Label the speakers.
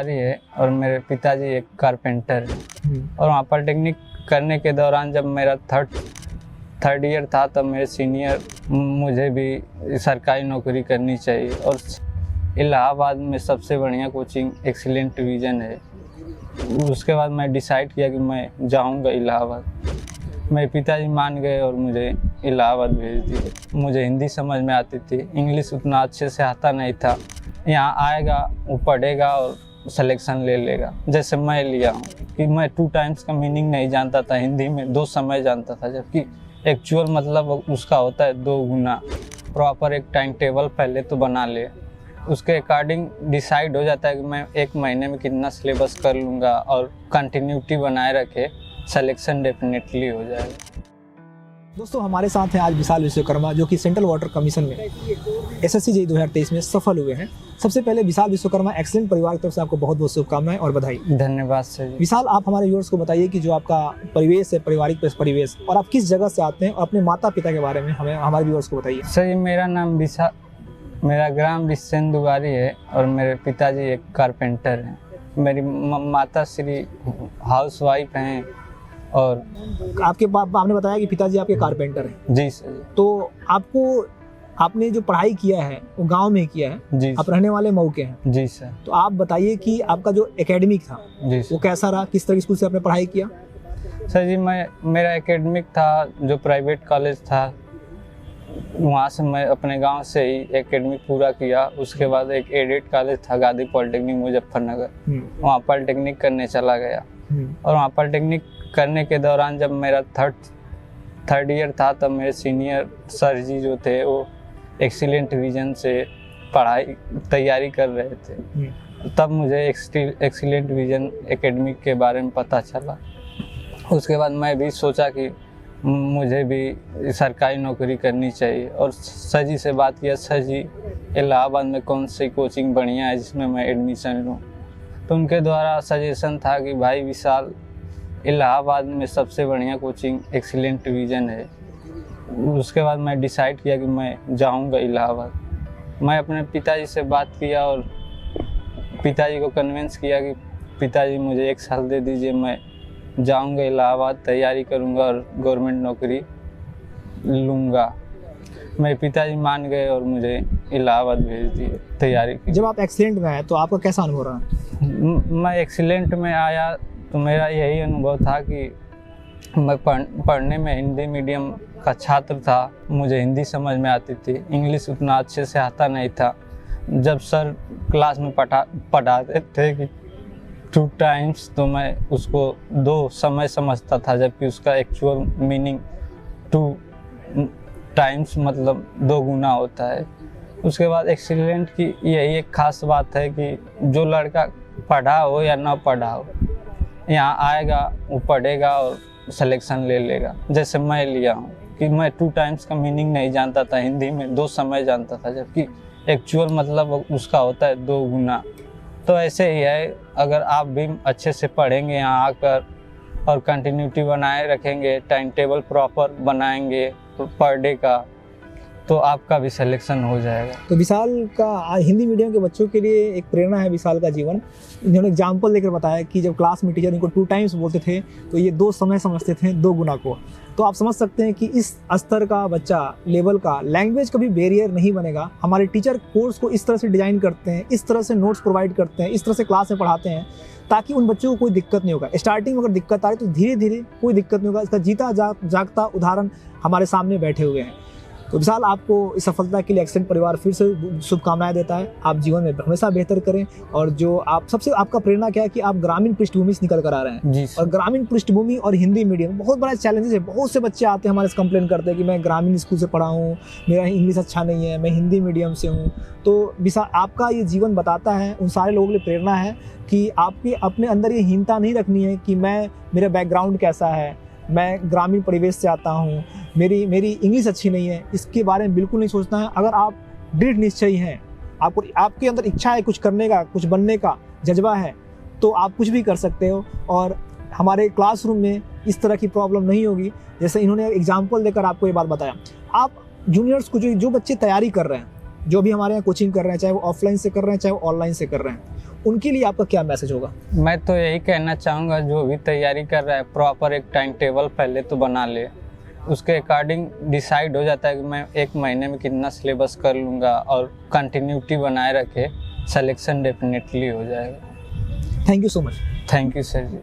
Speaker 1: दुआरी है और मेरे पिताजी एक कारपेंटर है। और वहाँ पॉलिटेक्निक करने के दौरान जब मेरा थर्ड ईयर था तब मेरे सीनियर मुझे भी सरकारी नौकरी करनी चाहिए और इलाहाबाद में सबसे बढ़िया कोचिंग एक्सीलेंट विजन है। उसके बाद मैं डिसाइड किया कि मैं जाऊंगा इलाहाबाद। मेरे पिताजी मान गए और मुझे इलाहाबाद भेज दिए। मुझे हिंदी समझ में आती थी, इंग्लिश उतना अच्छे से आता नहीं था। यहाँ आएगा, वो पढ़ेगा और सिलेक्शन ले लेगा, जैसे मैं लिया हूँ कि मैं 2 टाइम्स का मीनिंग नहीं जानता था, हिंदी में 2 समय जानता था, जबकि एक्चुअल मतलब उसका होता है 2 गुना। प्रॉपर एक टाइम टेबल पहले तो बना ले, उसके अकॉर्डिंग डिसाइड हो जाता है कि मैं 1 महीने में कितना सिलेबस कर लूँगा और कंटिन्यूटी बनाए रखे, सिलेक्शन डेफिनेटली हो जाएगा।
Speaker 2: दोस्तों हमारे साथ हैं आज विशाल विश्वकर्मा, जो कि सेंट्रल वाटर कमीशन में एसएससी जेईई 2023 में सफल हुए हैं। सबसे पहले विशाल विश्वकर्मा एक्सीलेंट परिवार की तरफ से आपको बहुत बहुत शुभकामनाएं और बधाई।
Speaker 1: धन्यवाद सर।
Speaker 2: विशाल, आप हमारे व्यूअर्स को बताइए कि जो आपका परिवेश है, पारिवारिक परिवेश, और आप किस जगह से आते हैं और अपने माता पिता के बारे में हमें हमारे व्यूअर्स को बताइए।
Speaker 1: सर, मेरा नाम मेरा ग्राम बिसेन दुआरी है और मेरे पिताजी एक कारपेंटर हैं। मेरी माता श्री हाउस वाइफ हैं और
Speaker 2: आपने बताया कि पिताजी आपके कारपेंटर हैं।
Speaker 1: जी सर।
Speaker 2: तो आपने जो पढ़ाई किया है वो गांव में किया है।
Speaker 1: जी
Speaker 2: आप रहने वाले मऊ के हैं।
Speaker 1: जी सर।
Speaker 2: तो आप बताइए कि आपका जो एकेडमिक था
Speaker 1: जी
Speaker 2: वो कैसा रहा, किस तरह स्कूल से आपने पढ़ाई किया।
Speaker 1: सर जी, मेरा एकेडमिक था जो प्राइवेट कॉलेज था, वहाँ से मैं अपने गांव से ही एकेडमिक पूरा किया। उसके बाद एक एडेड कॉलेज था गांधी पॉलिटेक्निक मुजफ्फरनगर, वहाँ पॉलिटेक्निक करने चला गया। और वहाँ पॉलिटेक्निक करने के दौरान जब मेरा थर्ड ईयर था तब मेरे सीनियर सर जी जो थे वो एक्सीलेंट विजन से तैयारी कर रहे थे। तब मुझे एक्सीलेंट विजन एकेडमिक के बारे में पता चला। उसके बाद मैं भी सोचा कि मुझे भी सरकारी नौकरी करनी चाहिए और सर जी से बात किया, सर जी इलाहाबाद में कौन सी कोचिंग बढ़िया है जिसमें मैं एडमिशन लूँ। तो उनके द्वारा सजेशन था कि भाई विशाल, इलाहाबाद में सबसे बढ़िया कोचिंग एक्सीलेंट विजन है। उसके बाद मैं डिसाइड किया कि मैं जाऊंगा इलाहाबाद। मैं अपने पिताजी से बात किया और पिताजी को कन्विंस किया कि पिताजी मुझे 1 साल दे दीजिए, मैं जाऊंगा इलाहाबाद, तैयारी करूंगा और गवर्नमेंट नौकरी लूँगा। मेरे पिताजी मान गए और मुझे इलाहाबाद भेज दिए तैयारी की।
Speaker 2: जब आप एक्सीलेंट में आए तो आपका कैसा अनुभव रहा?
Speaker 1: मैं एक्सीलेंट में आया तो मेरा यही अनुभव था कि मैं पढ़ने में हिंदी मीडियम का छात्र था। मुझे हिंदी समझ में आती थी, इंग्लिश उतना अच्छे से आता नहीं था। जब सर क्लास में पढ़ाते थे कि 2 टाइम्स, तो मैं उसको 2 समय समझता था, जबकि उसका एक्चुअल मीनिंग 2 टाइम्स मतलब 2 गुना होता है। उसके बाद एक्सीलेंट की यही एक खास बात है कि जो लड़का पढ़ा हो या ना पढ़ा हो, यहाँ आएगा, वो पढ़ेगा और सिलेक्शन ले लेगा, जैसे मैं लिया हूँ कि मैं 2 टाइम्स का मीनिंग नहीं जानता था, हिंदी में 2 समय जानता था, जबकि एक्चुअल मतलब उसका होता है 2 गुना। तो ऐसे ही है, अगर आप भी अच्छे से पढ़ेंगे यहाँ आकर और कंटिन्यूटी बनाए रखेंगे, टाइम टेबल प्रॉपर बनाएंगे पर डे का, तो आपका भी सिलेक्शन हो जाएगा।
Speaker 2: तो विशाल का हिंदी मीडियम के बच्चों के लिए एक प्रेरणा है विशाल का जीवन। इन्होंने एग्जाम्पल देकर बताया कि जब क्लास में टीचर इनको 2 टाइम्स बोलते थे तो ये 2 समय समझते थे 2 गुना को। तो आप समझ सकते हैं कि इस स्तर का बच्चा, लेवल का, लैंग्वेज कभी बैरियर नहीं बनेगा। हमारे टीचर कोर्स को इस तरह से डिजाइन करते हैं, इस तरह से नोट्स प्रोवाइड करते हैं, इस तरह से क्लास में पढ़ाते हैं ताकि उन बच्चों को कोई दिक्कत नहीं होगा। स्टार्टिंग में अगर दिक्कत आए तो धीरे धीरे कोई दिक्कत नहीं होगा। इसका जीता जागता उदाहरण हमारे सामने बैठे हुए हैं। तो विशाल, आपको इस सफलता के लिए एक्सीलेंट परिवार फिर से शुभकामनाएं देता है। आप जीवन में हमेशा बेहतर करें। और जो आपका प्रेरणा क्या है कि आप ग्रामीण पृष्ठभूमि से निकल कर आ रहे हैं
Speaker 1: जी। और
Speaker 2: ग्रामीण पृष्ठभूमि और हिंदी मीडियम बहुत बड़ा चैलेंजेस है। बहुत से बच्चे आते हैं हमारे से कंप्लेन करते हैं कि मैं ग्रामीण स्कूल से पढ़ा हूँ, मेरा इंग्लिश अच्छा नहीं है, मैं हिंदी मीडियम से हूँ। तो विशाल, आपका ये जीवन बताता है, उन सारे लोगों के लिए प्रेरणा है कि आपके अपने अंदर ये हीनता नहीं रखनी है कि मेरा बैकग्राउंड कैसा है, मैं ग्रामीण परिवेश से आता हूँ, मेरी इंग्लिश अच्छी नहीं है, इसके बारे में बिल्कुल नहीं सोचना है। अगर आप दृढ़ निश्चयी हैं, आपके अंदर इच्छा है कुछ करने का, कुछ बनने का जज्बा है, तो आप कुछ भी कर सकते हो। और हमारे क्लासरूम में इस तरह की प्रॉब्लम नहीं होगी। जैसे इन्होंने एग्जाम्पल देकर आपको ये बात बताया। आप जूनियर्स को जो बच्चे तैयारी कर रहे हैं, जो भी हमारे यहाँ कोचिंग कर रहे हैं, चाहे वो ऑफलाइन से कर रहे हैं चाहे वो ऑनलाइन से कर रहे हैं, उनके लिए आपका क्या मैसेज होगा?
Speaker 1: मैं तो यही कहना चाहूँगा, जो भी तैयारी कर रहा है प्रॉपर एक टाइम टेबल पहले तो बना ले, उसके अकॉर्डिंग डिसाइड हो जाता है कि मैं एक महीने में कितना सिलेबस कर लूँगा, और कंटिन्यूटी बनाए रखे, सिलेक्शन डेफिनेटली हो जाएगा।
Speaker 2: Thank you so much.
Speaker 1: Thank you sir ji.